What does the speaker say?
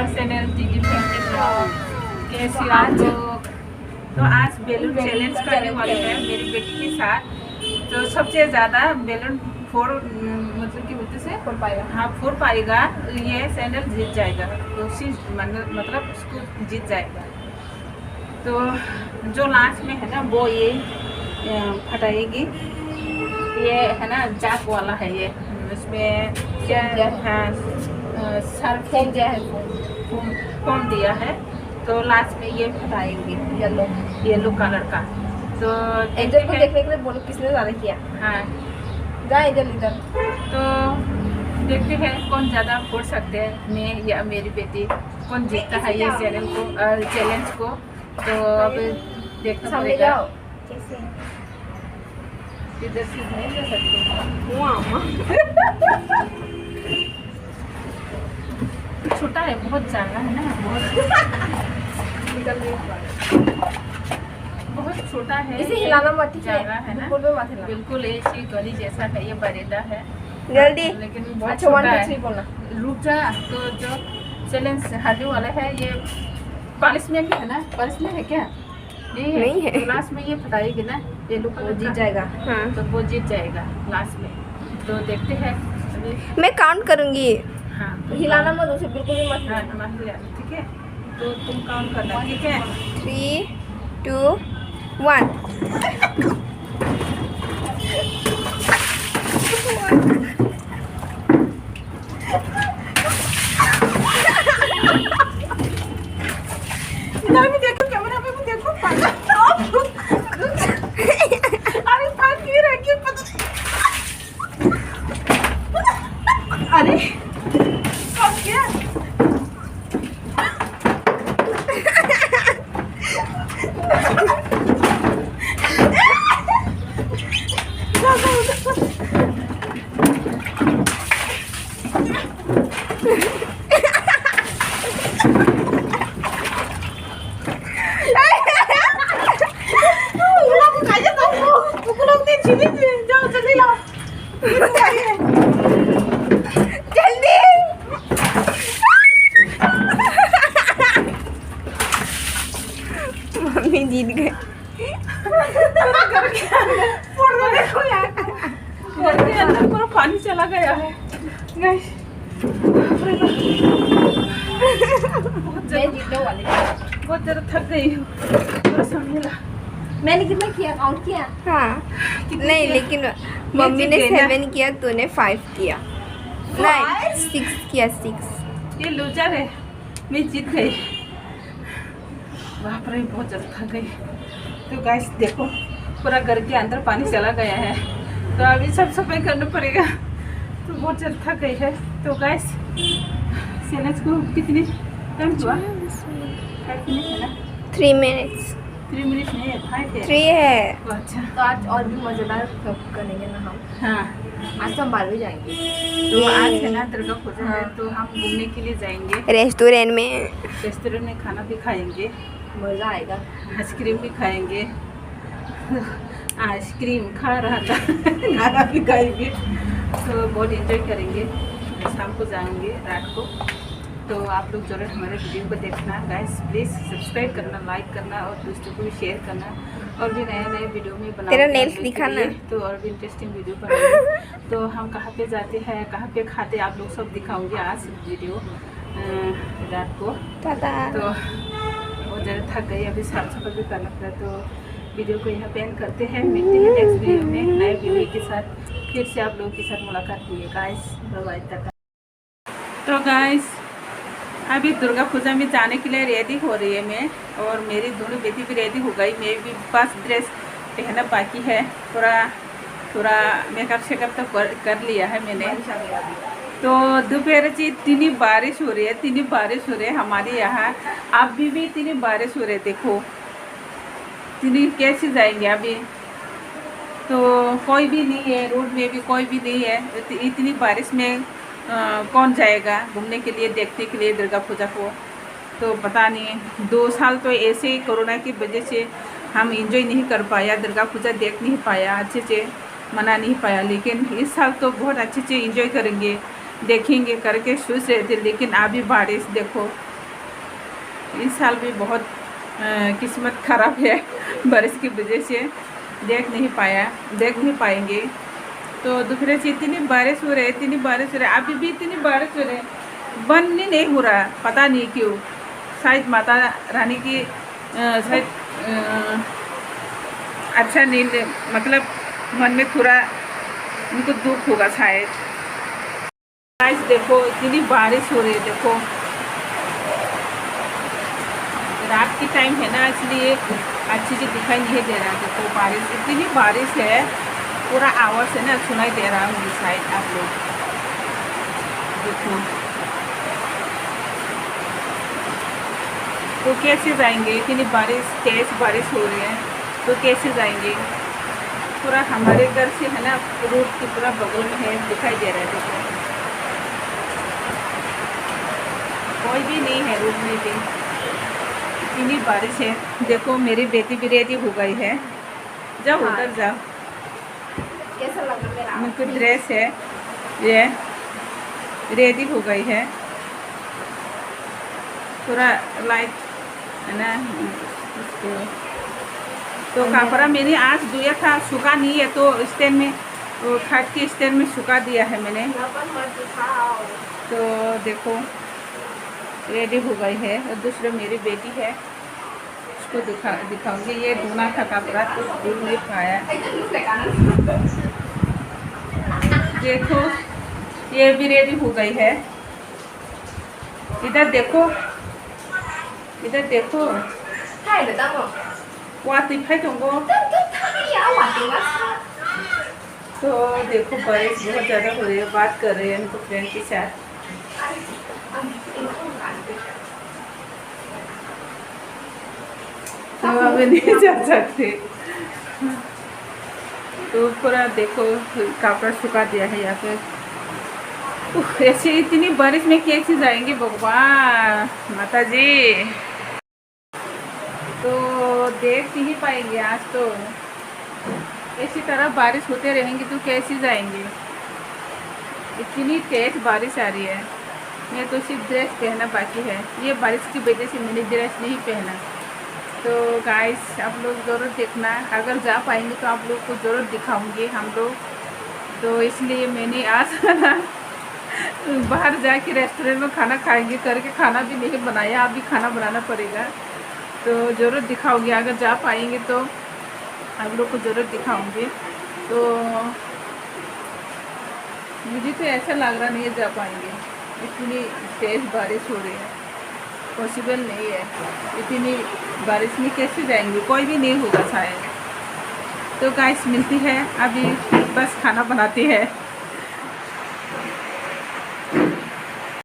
Our channel TG family blog. कैसी हो आप लोग? तो आज बैलून चैलेंज करने वाले हैं मेरी बेटी के साथ। तो सबसे ज़्यादा बैलून फोड़ मतलब कि बोलते से फोड़ पाएगा, हाँ फोड़ पाएगा, ये चैनल जीत जाएगा। तो उसी मतलब उसको जीत जाएगा। तो जो लास्ट में है ना वो ये फटाएगी। ये है ना जाक वाला है, ये इसमें क्या है सर फोम दिया है। तो लास्ट में ये फटाएंगे येलो कलर का। तो एंजल को देखने के लिए बोलो किसने ज़्यादा किया। हाँ जा एंजल इधर। तो देखते हैं कौन ज़्यादा फोड़ सकते हैं, मैं या मेरी बेटी, कौन जीतता है ये चैलेंज को। तो अब देखना पड़ेगा। इधर से नहीं जा सकते, छोटा है बहुत, ज़्यादा है ना, बहुत छोटा है। इसे हिलाना मत, ठीक ज़्यादा है ना, बिल्कुल मत हिलाना। बिल्कुल ऐसी गली जैसा है, ये बरेदा है जल्दी। लेकिन बहुत अच्छा छोटा 1 2 है। 3 बोलना। रुक जा। तो जो चैलेंज हारने वाला है ये पालिस में है ना, पालिस में है क्या? नहीं है। तो लास्ट में ये फटाएगी ना, ये लोग वो जीत जाएगा। हाँ तो वो जीत जाएगा लास्ट में। तो देखते हैं अभी। मैं काउंट करूंगी। हाँ हिलाना मत उसे, बिल्कुल भी मत हाँ हिलाना। ठीक है। तो तुम काउंट करना, ठीक है? 3 2 1। देखो कैमरा पे भी देखो। अरे फाट क्यों रह गई पता नहीं। अरे कब क्या? जाओ जल्दी लाओ, जल्दी। मम्मी जीत गए। घर के अंदर पूरा पानी चला गया है। बहुत ज़्यादा थक गई हूँ, पूरा संभला। मैंने कितना किया, काउंट किया? हाँ नहीं किया? लेकिन मम्मी ने जीत गई ना? 7 किया, तूने 5 किया। नहीं 6 किया, 6। ये लूजर है, मैं जीत गई। वहाँ पर भी बहुत ज़्यादा थक गई। तो गाइस देखो पूरा घर के अंदर पानी चला गया है। तो अभी सब सफाई करना पड़ेगा। तो बहुत ज़्यादा थक गई है। तो गाइस चैलेंज को कितनी टाइम हुआ? 5 मिनट है ना? 3 मिनट्स। 3 मिनट नहीं है, 5 है। 3 है। तो अच्छा तो आज और भी मज़ेदार करेंगे ना हम। हाँ। आज तो हम 12 जाएंगे। तो आज है ना दुर्गा पूजा है, तो हम घूमने के लिए जाएंगे रेस्टोरेंट में। रेस्टोरेंट में, खाना भी खाएंगे, मज़ा आएगा। आइसक्रीम भी खाएंगे। आइसक्रीम खा रहा था खाना भी खाएंगे। तो बहुत एंजॉय करेंगे। शाम को जाएंगे, रात को। तो आप लोग जरूर हमारे वीडियो को देखना। गाइस प्लीज़ सब्सक्राइब करना, लाइक करना और दोस्तों को भी शेयर करना। और भी नए नए वीडियो में बनाओ तेरा नेल्स दिखाना। तो और भी इंटरेस्टिंग वीडियो बनाएंगे। तो हम कहाँ पे जाते हैं, कहाँ पे खाते, आप लोग सब दिखाऊंगी आज वीडियो रात को। तो बहुत ज़्यादा थक गई, अभी साफ सफाई भी करना पड़ा। तो वीडियो को यहाँ पे एंड करते हैं। मिलते हैं नेक्स्ट वीडियो में नए वीडियो के साथ। फिर से आप लोगों के साथ मुलाकात हुई है गाइस। बाय तक। तो गाइस अभी दुर्गा पूजा में जाने के लिए रेडी हो रही है मैं, और मेरी दोनों बेटी भी रेडी हो गई। मैं भी बस ड्रेस पहनना बाकी है। थोड़ा मेकअप शेकअप तो कर लिया है मैंने। तो दोपहर से इतनी बारिश हो रही है, इतनी बारिश हो रही है हमारे यहाँ। अभी भी इतनी बारिश हो रही है, देखो इतनी। कैसे जाएंगे अभी? तो कोई भी नहीं है, रोड में भी कोई भी नहीं है। इतनी बारिश में कौन जाएगा घूमने के लिए, देखने के लिए दुर्गा पूजा को? तो पता नहीं, 2 साल तो ऐसे ही कोरोना की वजह से हम एंजॉय नहीं कर पाया, दुर्गा पूजा देख नहीं पाया, अच्छे से मना नहीं पाया। लेकिन इस साल तो बहुत अच्छे से एंजॉय करेंगे, देखेंगे करके सोच रहे थे। लेकिन अभी बारिश देखो इस साल भी बहुत किस्मत खराब है बारिश की वजह से देख नहीं पाएंगे। तो दोपहर से इतनी बारिश हो रही है, इतनी बारिश हो रही है, अभी भी इतनी बारिश हो रही है, बंद ही नहीं हो रहा, पता नहीं क्यों। शायद माता रानी की शायद अच्छा नहीं, मतलब मन में थोड़ा उनको दुख होगा शायद। गाइस देखो इतनी बारिश हो रही है, देखो रात की टाइम है ना, इसलिए अच्छी से दिखाई नहीं दे रहा। देखो बारिश, इतनी बारिश है, पूरा आवाज़ है ना सुनाई दे रहा है शायद आप लोग देखो। तो कैसे जाएंगे, इतनी बारिश, तेज बारिश हो रही है, तो कैसे जाएंगे। पूरा हमारे घर से है ना रोड की पूरा बगल में है, दिखाई दे रहा है। देखो कोई भी नहीं है रोड में भी, इतनी बारिश है। देखो मेरी बेटी भी रेडी हो गई है, जाओ उधर जाओ। कैसा लगा मेरा उनकी ड्रेस है ये रेडी हो गई है, पूरा लाइट है ना उसको। तो कपड़ा मैंने आज धोया था, सूखा नहीं है, तो स्टैंड में वो खाट के स्टैंड में सुखा दिया है मैंने। तो देखो रेडी हो गई है। और दूसरी मेरी बेटी है, उसको दिखाऊंगी। ये धोना था कपड़ा तो धुल नहीं पाया। देखो ये भी रेडी हो गई है। इधर देखो, इधर देखो। वातिफाई तुमको तो देखो बारिश बहुत ज़्यादा हो रही है। बात कर रहे हैं उनको फ्रेंड के साथ। तो अभी नहीं जा सकते। तो पूरा देखो कपड़ा सुखा दिया है यहाँ पे। ऐसे इतनी बारिश में कैसे जाएंगे भगवान माता जी। तो देख नहीं पाएंगे आज। तो इसी तरह बारिश होते रहेंगे तो कैसे जाएंगे। इतनी तेज बारिश आ रही है। मैं तो सिर्फ ड्रेस पहना बाकी है, ये बारिश की वजह से मैंने ड्रेस नहीं पहना। तो गाइस आप लोग ज़रूर देखना, अगर जा पाएंगे तो आप लोग को ज़रूर दिखाऊंगे हम लोग। तो इसलिए मैंने आज बाहर जाके रेस्टोरेंट में खाना खाएंगे करके खाना भी नहीं बनाया, अभी खाना बनाना पड़ेगा। तो ज़रूर दिखाऊंगी, अगर जा पाएंगे तो आप लोग को ज़रूर दिखाऊंगी। तो मुझे तो ऐसा लग रहा नहीं है जा पाएंगे, इतनी तेज़ बारिश हो रही है, पॉसिबल नहीं है। इतनी बारिश में कैसे जाएंगे, कोई भी नहीं होगा शायद। तो गाइस मिलती है अभी, बस खाना बनाती है।